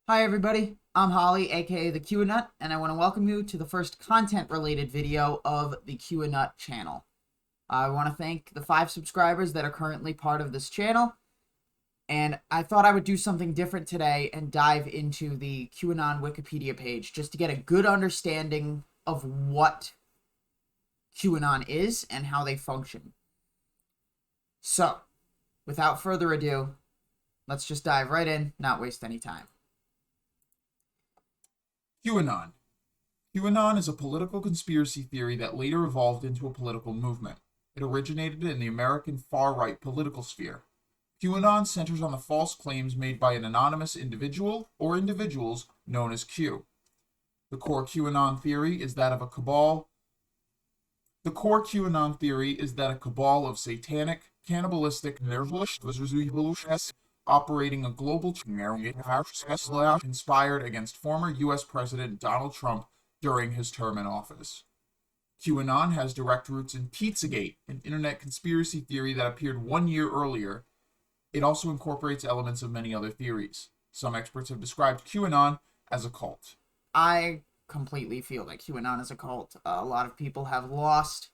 Hi everybody, I'm Holly, aka the Q-ANut, and I want to welcome you to the first content-related video of the Q-ANut channel. I want to thank the 5 subscribers that are currently part of this channel, and I thought I would do something different today and dive into the QAnon Wikipedia page just to get a good understanding of what QAnon is and how they function. So, without further ado, let's just dive right in, not waste any time. QAnon. QAnon is a political conspiracy theory that later evolved into a political movement. It originated in the American far-right political sphere. QAnon centers on the false claims made by an anonymous individual or individuals known as Q. The core QAnon theory is that a cabal of satanic, cannibalistic, operating a global conspired against former U.S. President Donald Trump during his term in office. QAnon has direct roots in Pizzagate, an internet conspiracy theory that appeared 1 year earlier. It also incorporates elements of many other theories. Some experts have described QAnon as a cult. I completely feel that QAnon is a cult. A lot of people have lost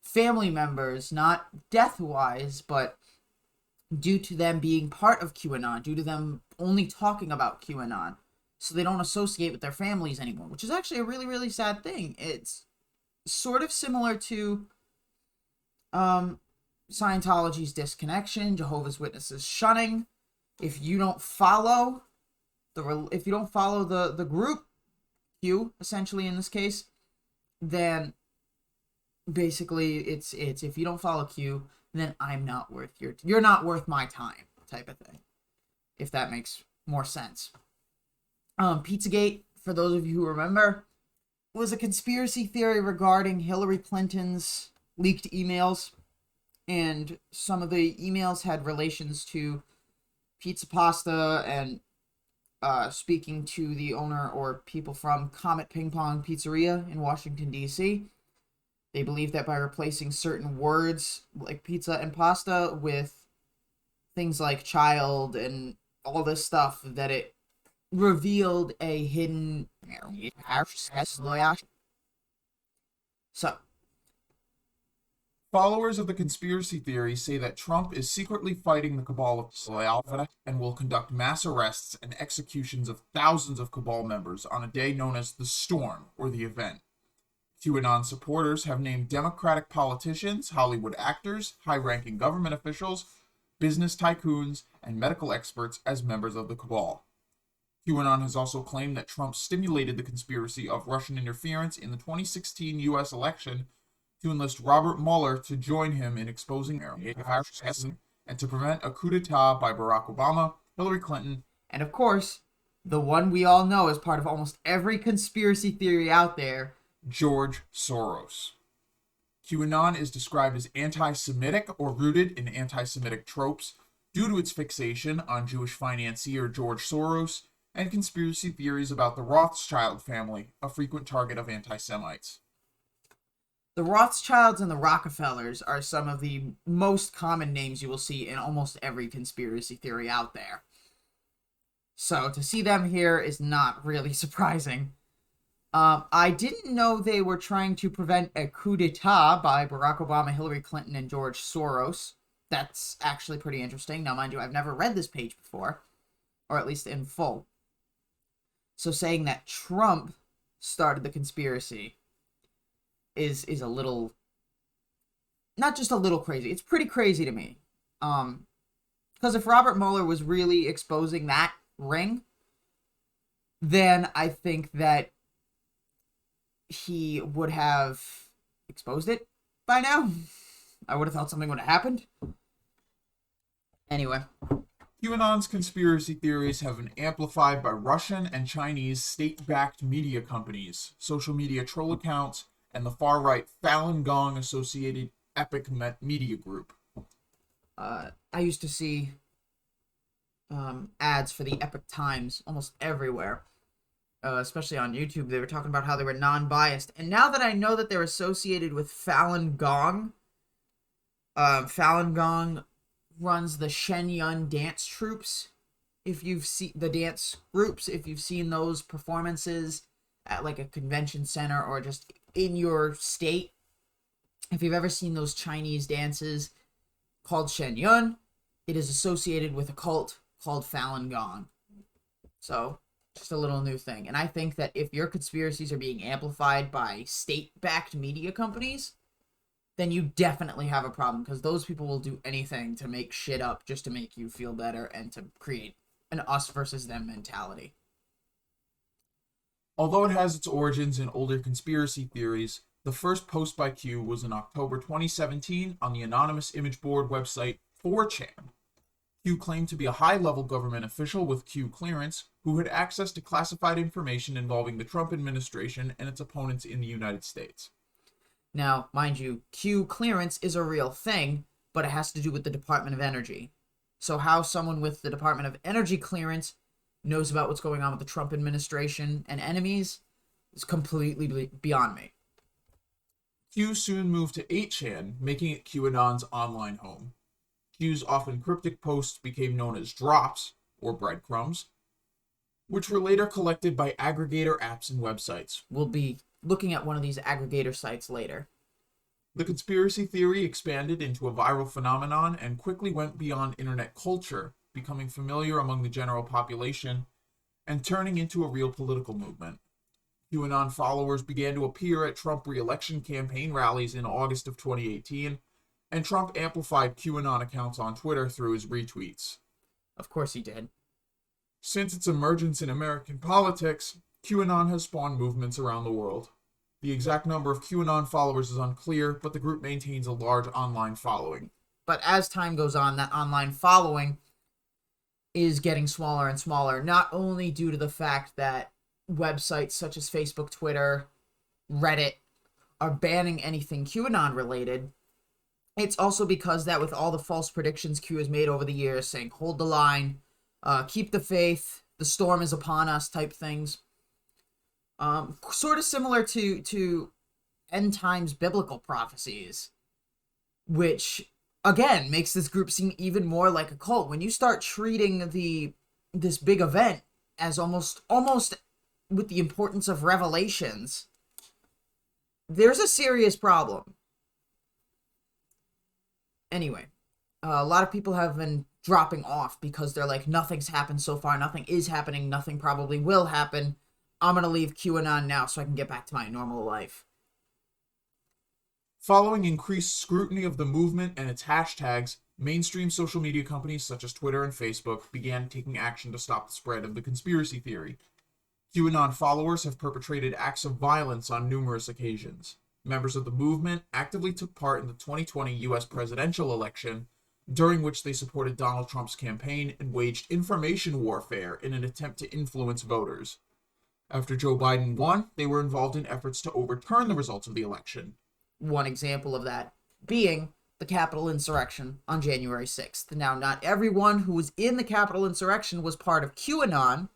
family members, not death-wise, but due to them being part of QAnon, due to them only talking about QAnon, so they don't associate with their families anymore, which is actually a really, really sad thing. It's sort of similar to Scientology's disconnection, Jehovah's Witnesses shunning. If you don't follow the group Q, essentially in this case, then basically it's if you don't follow Q, then I'm not worth you're not worth my time type of thing, if that makes more sense. Pizzagate, for those of you who remember, was a conspiracy theory regarding Hillary Clinton's leaked emails, and some of the emails had relations to pizza pasta and speaking to the owner or people from Comet Ping Pong Pizzeria in Washington, D.C. They believe that by replacing certain words like pizza and pasta with things like child and all this stuff, that it revealed a hidden... So, Followers of the conspiracy theory say that Trump is secretly fighting the cabal of and will conduct mass arrests and executions of thousands of cabal members on a day known as the Storm or the event. QAnon supporters have named Democratic politicians, Hollywood actors, high-ranking government officials, business tycoons, and medical experts as members of the cabal. QAnon has also claimed that Trump stimulated the conspiracy of Russian interference in the 2016 U.S. election to enlist Robert Mueller to join him in exposing and to prevent a coup d'etat by Barack Obama, Hillary Clinton, and of course, the one we all know as part of almost every conspiracy theory out there, George Soros. QAnon is described as anti-Semitic or rooted in anti-Semitic tropes due to its fixation on Jewish financier George Soros and conspiracy theories about the Rothschild family, a frequent target of anti-Semites. The Rothschilds and the Rockefellers are some of the most common names you will see in almost every conspiracy theory out there. So to see them here is not really surprising. I didn't know they were trying to prevent a coup d'etat by Barack Obama, Hillary Clinton, and George Soros. That's actually pretty interesting. Now, mind you, I've never read this page before, or at least in full. So saying that Trump started the conspiracy is a little, not just a little crazy, it's pretty crazy to me. Because if Robert Mueller was really exposing that ring, then I think that he would have exposed it by now. I would have thought something would have happened. Anyway. QAnon's conspiracy theories have been amplified by Russian and Chinese state-backed media companies, social media troll accounts, and the far-right Falun Gong associated Epic Media Group. I used to see ads for the Epic Times almost everywhere. Especially on YouTube, they were talking about how they were non-biased. And now that I know that they're associated with Falun Gong, Falun Gong runs the Shenyang dance troops if you've seen the dance groups, if you've seen those performances at like a convention center or just in your state, if you've ever seen those Chinese dances called Shen Yun, it is associated with a cult called Falun Gong. So, just a little new thing. And I think that if your conspiracies are being amplified by state-backed media companies, then you definitely have a problem, because those people will do anything to make shit up just to make you feel better and to create an us versus them mentality. Although it has its origins in older conspiracy theories, the first post by Q was in October 2017 on the anonymous image board website 4chan. Q claimed to be a high-level government official with Q clearance who had access to classified information involving the Trump administration and its opponents in the United States. Now, mind you, Q clearance is a real thing, but it has to do with the Department of Energy. So how someone with the Department of Energy clearance knows about what's going on with the Trump administration and enemies is completely beyond me. Q soon moved to 8chan, making it QAnon's online home. Q's often cryptic posts became known as drops, or breadcrumbs, which were later collected by aggregator apps and websites. We'll be looking at one of these aggregator sites later. The conspiracy theory expanded into a viral phenomenon and quickly went beyond internet culture, becoming familiar among the general population and turning into a real political movement. QAnon followers began to appear at Trump re-election campaign rallies in August of 2018, and Trump amplified QAnon accounts on Twitter through his retweets. Of course he did. Since its emergence in American politics, QAnon has spawned movements around the world. The exact number of QAnon followers is unclear, but the group maintains a large online following. But as time goes on, that online following is getting smaller and smaller, not only due to the fact that websites such as Facebook, Twitter, Reddit are banning anything QAnon related. It's also because that with all the false predictions Q has made over the years, saying hold the line, keep the faith, the storm is upon us type things, sort of similar to end times biblical prophecies, which again makes this group seem even more like a cult. When you start treating this big event as almost with the importance of revelations, there's a serious problem. Anyway, a lot of people have been dropping off because they're like, nothing's happened so far, nothing is happening, nothing probably will happen. I'm gonna leave QAnon now so I can get back to my normal life. Following increased scrutiny of the movement and its hashtags, mainstream social media companies such as Twitter and Facebook began taking action to stop the spread of the conspiracy theory. QAnon followers have perpetrated acts of violence on numerous occasions. Members of the movement actively took part in the 2020 U.S. presidential election, during which they supported Donald Trump's campaign and waged information warfare in an attempt to influence voters. After Joe Biden won, they were involved in efforts to overturn the results of the election. One example of that being the Capitol insurrection on January 6th. Now, not everyone who was in the Capitol insurrection was part of QAnon,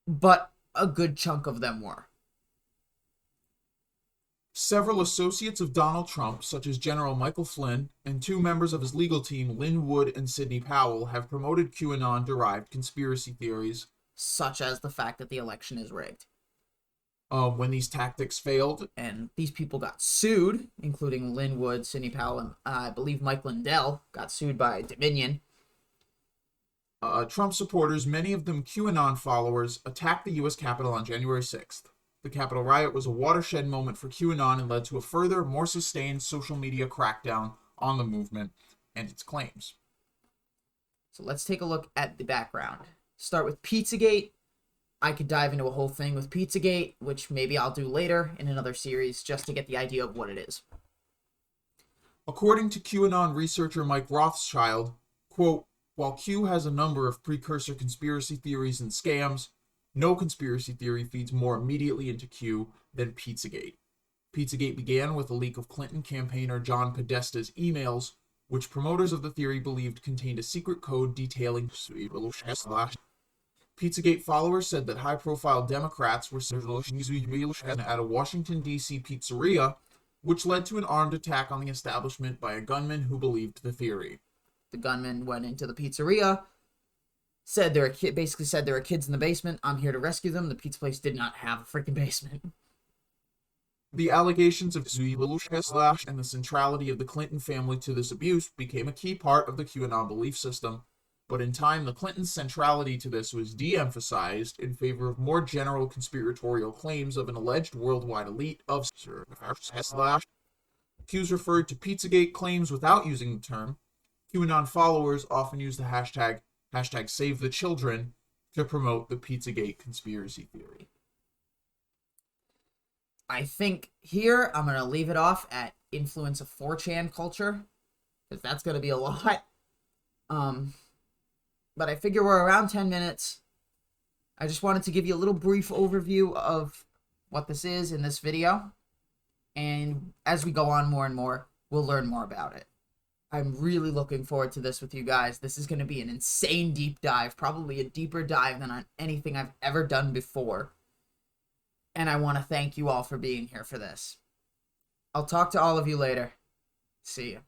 but a good chunk of them were. Several associates of Donald Trump, such as General Michael Flynn, and two members of his legal team, Lynn Wood and Sidney Powell, have promoted QAnon-derived conspiracy theories, such as the fact that the election is rigged. When these tactics failed, and these people got sued, including Lynn Wood, Sidney Powell, and I believe Mike Lindell got sued by Dominion. Trump supporters, many of them QAnon followers, attacked the U.S. Capitol on January 6th. The Capitol riot was a watershed moment for QAnon and led to a further, more sustained social media crackdown on the movement and its claims. So let's take a look at the background. Start with Pizzagate. I could dive into a whole thing with Pizzagate, which maybe I'll do later in another series just to get the idea of what it is. According to QAnon researcher Mike Rothschild, quote, while Q has a number of precursor conspiracy theories and scams, no conspiracy theory feeds more immediately into Q than Pizzagate. Pizzagate began with a leak of Clinton campaigner John Podesta's emails, which promoters of the theory believed contained a secret code detailing Pizzagate followers said that high-profile Democrats were at a Washington, D.C. pizzeria, which led to an armed attack on the establishment by a gunman who believed the theory. The gunman went into the pizzeria, said there were basically said there were kids in the basement. I'm here to rescue them. The pizza place did not have a freaking basement. The allegations of slash and the centrality of the Clinton family to this abuse became a key part of the QAnon belief system, but in time the Clintons' centrality to this was de-emphasized in favor of more general conspiratorial claims of an alleged worldwide elite of slash. Q's referred to Pizzagate claims without using the term. QAnon followers often use the hashtag #SaveTheChildren to promote the Pizzagate conspiracy theory. I think here I'm going to leave it off at influence of 4chan culture, because that's going to be a lot. But I figure we're around 10 minutes. I just wanted to give you a little brief overview of what this is in this video. And as we go on more and more, we'll learn more about it. I'm really looking forward to this with you guys. This is going to be an insane deep dive, probably a deeper dive than on anything I've ever done before. And I want to thank you all for being here for this. I'll talk to all of you later. See ya.